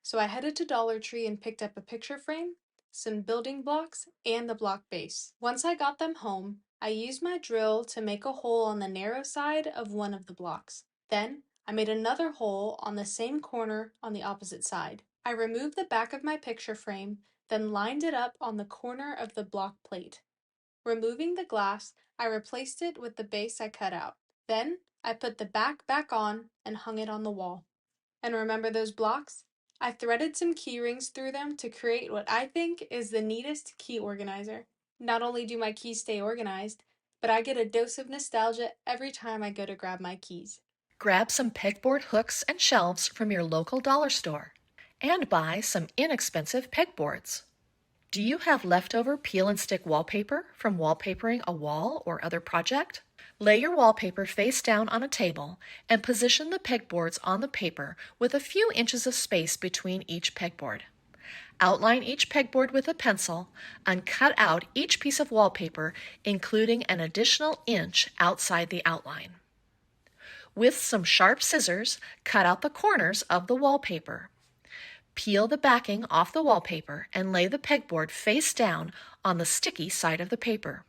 so I headed to Dollar Tree and picked up a picture frame, some building blocks, and the block base. Once I got them home, I used my drill to make a hole on the narrow side of one of the blocks. Then, I made another hole on the same corner on the opposite side. I removed the back of my picture frame, then lined it up on the corner of the block plate. Removing the glass, I replaced it with the base I cut out. Then, I put the back on and hung it on the wall. And remember those blocks? I threaded some key rings through them to create what I think is the neatest key organizer. Not only do my keys stay organized, but I get a dose of nostalgia every time I go to grab my keys. Grab some pegboard hooks and shelves from your local dollar store and buy some inexpensive pegboards. Do you have leftover peel and stick wallpaper from wallpapering a wall or other project? Lay your wallpaper face down on a table and position the pegboards on the paper with a few inches of space between each pegboard. Outline each pegboard with a pencil and cut out each piece of wallpaper, including an additional inch outside the outline. With some sharp scissors, cut out the corners of the wallpaper. Peel the backing off the wallpaper and lay the pegboard face down on the sticky side of the paper.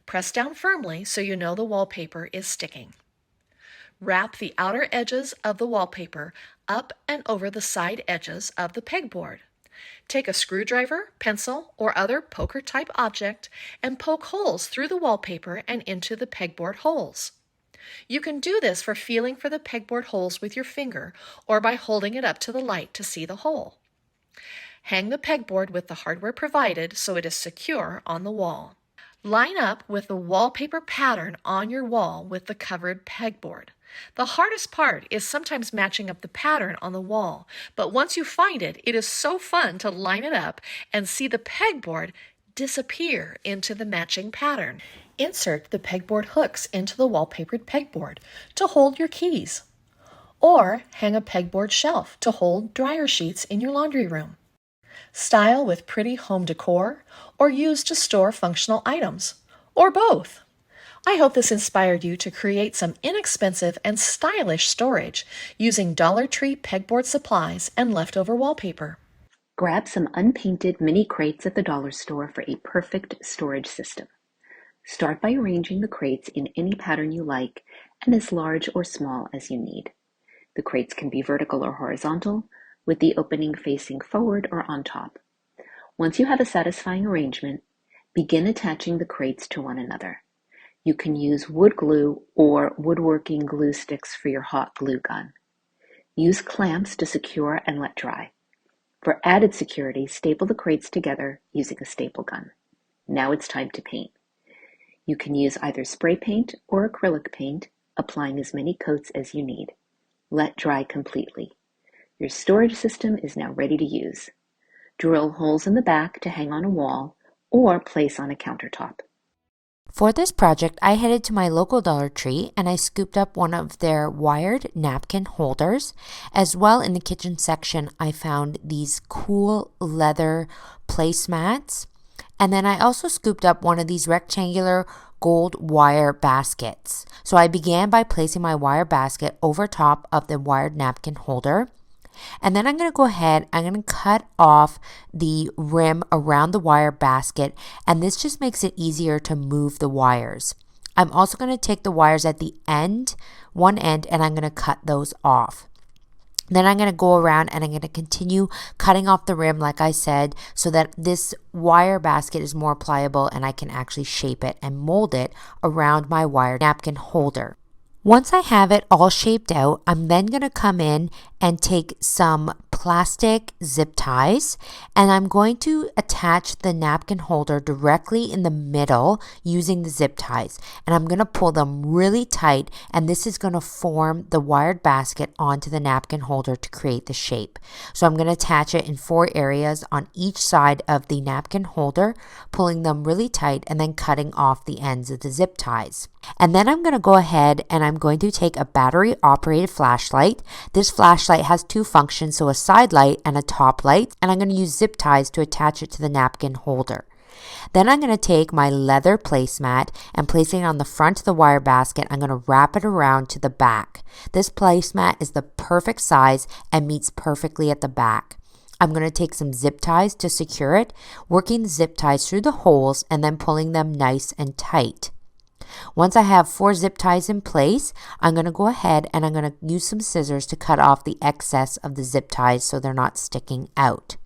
Press down firmly so you know the wallpaper is sticking. Wrap the outer edges of the wallpaper up and over the side edges of the pegboard. Take a screwdriver, pencil, or other poker-type object and poke holes through the wallpaper and into the pegboard holes. You can do this for feeling for the pegboard holes with your finger or by holding it up to the light to see the hole. Hang the pegboard with the hardware provided so it is secure on the wall. Line up with the wallpaper pattern on your wall with the covered pegboard. The hardest part is sometimes matching up the pattern on the wall, but once you find it, it is so fun to line it up and see the pegboard disappear into the matching pattern. Insert the pegboard hooks into the wallpapered pegboard to hold your keys, or hang a pegboard shelf to hold dryer sheets in your laundry room. Style with pretty home decor, or use to store functional items, or both. I hope this inspired you to create some inexpensive and stylish storage using Dollar Tree pegboard supplies and leftover wallpaper. Grab some unpainted mini crates at the dollar store for a perfect storage system. Start by arranging the crates in any pattern you like and as large or small as you need. The crates can be vertical or horizontal, with the opening facing forward or on top. Once you have a satisfying arrangement, begin attaching the crates to one another. You can use wood glue or woodworking glue sticks for your hot glue gun. Use clamps to secure and let dry. For added security, staple the crates together using a staple gun. Now it's time to paint. You can use either spray paint or acrylic paint, applying as many coats as you need. Let dry completely. Your storage system is now ready to use. Drill holes in the back to hang on a wall or place on a countertop. For this project, I headed to my local Dollar Tree and I scooped up one of their wired napkin holders. As well, in the kitchen section, I found these cool leather placemats. And then I also scooped up one of these rectangular gold wire baskets. So I began by placing my wire basket over top of the wired napkin holder. And then I'm going to go ahead, I'm going to cut off the rim around the wire basket, and this just makes it easier to move the wires. I'm also going to take the wires at the end, one end, and I'm going to cut those off. Then I'm going to go around and I'm going to continue cutting off the rim, like I said, so that this wire basket is more pliable and I can actually shape it and mold it around my wire napkin holder. Once I have it all shaped out, I'm then going to come in and take some plastic zip ties and I'm going to attach the napkin holder directly in the middle using the zip ties, and I'm going to pull them really tight, and this is going to form the wired basket onto the napkin holder to create the shape. So I'm going to attach it in 4 areas on each side of the napkin holder, pulling them really tight and then cutting off the ends of the zip ties. And then I'm going to go ahead and I'm going to take a battery operated flashlight. This flashlight has 2 functions, so a side light and a top light, and I'm going to use zip ties to attach it to the napkin holder. Then I'm going to take my leather placemat and place it on the front of the wire basket. I'm going to wrap it around to the back. This placemat is the perfect size and meets perfectly at the back. I'm going to take some zip ties to secure it, working the zip ties through the holes and then pulling them nice and tight. Once I have 4 zip ties in place, I'm going to go ahead and I'm going to use some scissors to cut off the excess of the zip ties so they're not sticking out.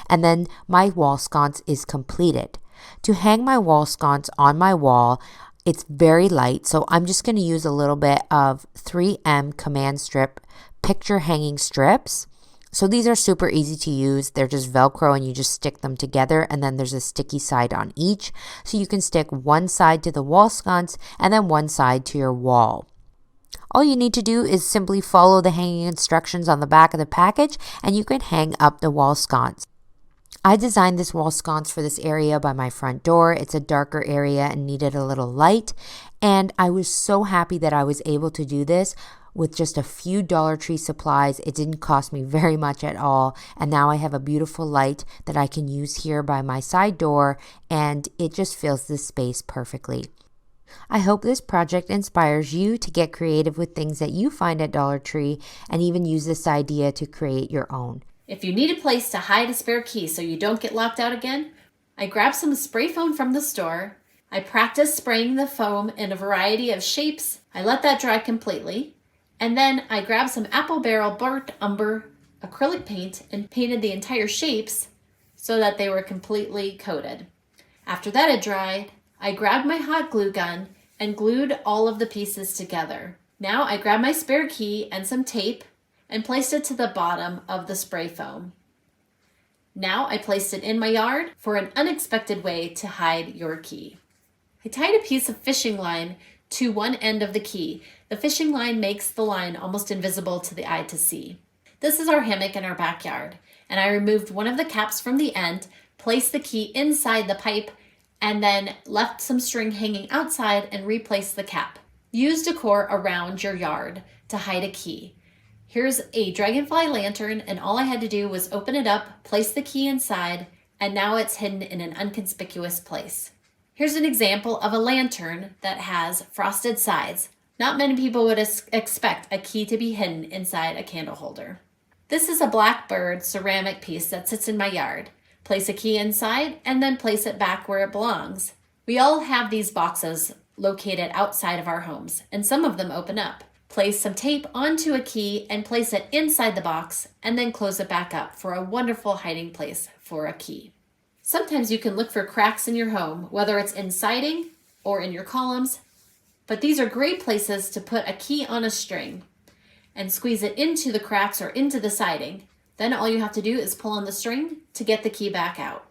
And then my wall sconce is completed. To hang my wall sconce on my wall, it's very light, so I'm just going to use a little bit of 3M command strip picture hanging strips. So these are super easy to use. They're just Velcro and you just stick them together, and then there's a sticky side on each. So you can stick one side to the wall sconce and then one side to your wall. All you need to do is simply follow the hanging instructions on the back of the package and you can hang up the wall sconce. I designed this wall sconce for this area by my front door. It's a darker area and needed a little light, and I was so happy that I was able to do this with just a few Dollar Tree supplies. It didn't cost me very much at all, and now I have a beautiful light that I can use here by my side door, and it just fills this space perfectly. I hope this project inspires you to get creative with things that you find at Dollar Tree and even use this idea to create your own. If you need a place to hide a spare key so you don't get locked out again, I grabbed some spray foam from the store. I practiced spraying the foam in a variety of shapes. I let that dry completely. And then I grabbed some apple barrel burnt umber acrylic paint and painted the entire shapes so that they were completely coated. After that had dried, I grabbed my hot glue gun and glued all of the pieces together. Now I grabbed my spare key and some tape and placed it to the bottom of the spray foam. Now I placed it in my yard for an unexpected way to hide your key. I tied a piece of fishing line to one end of the key. The fishing line makes the line almost invisible to the eye to see. This is our hammock in our backyard, and I removed one of the caps from the end, placed the key inside the pipe, and then left some string hanging outside and replaced the cap. Use decor around your yard to hide a key. Here's a dragonfly lantern, and all I had to do was open it up, place the key inside, and now it's hidden in an inconspicuous place. Here's an example of a lantern that has frosted sides. Not many people would expect a key to be hidden inside a candle holder. This is a blackbird ceramic piece that sits in my yard. Place a key inside and then place it back where it belongs. We all have these boxes located outside of our homes, and some of them open up. Place some tape onto a key and place it inside the box, and then close it back up for a wonderful hiding place for a key. Sometimes you can look for cracks in your home, whether it's in siding or in your columns, but these are great places to put a key on a string and squeeze it into the cracks or into the siding. Then all you have to do is pull on the string to get the key back out.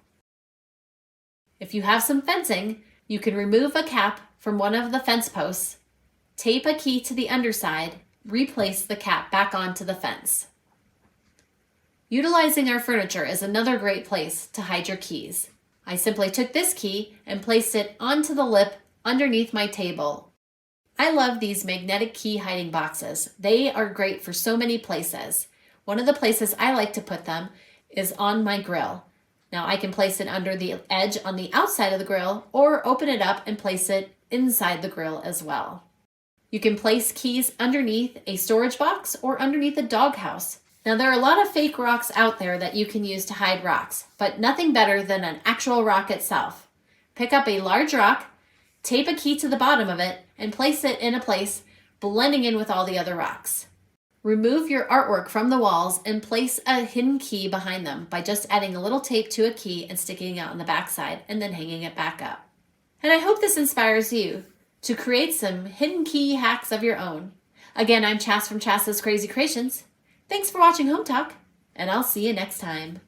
If you have some fencing, you can remove a cap from one of the fence posts, tape a key to the underside, replace the cap back onto the fence. Utilizing our furniture is another great place to hide your keys. I simply took this key and placed it onto the lip underneath my table. I love these magnetic key hiding boxes. They are great for so many places. One of the places I like to put them is on my grill. Now I can place it under the edge on the outside of the grill or open it up and place it inside the grill as well. You can place keys underneath a storage box or underneath a doghouse. Now there are a lot of fake rocks out there that you can use to hide rocks, but nothing better than an actual rock itself. Pick up a large rock, tape a key to the bottom of it, and place it in a place blending in with all the other rocks. Remove your artwork from the walls and place a hidden key behind them by just adding a little tape to a key and sticking it on the backside and then hanging it back up. And I hope this inspires you to create some hidden key hacks of your own. Again, I'm Chas from Chas's Crazy Creations. Thanks for watching Home Talk, and I'll see you next time.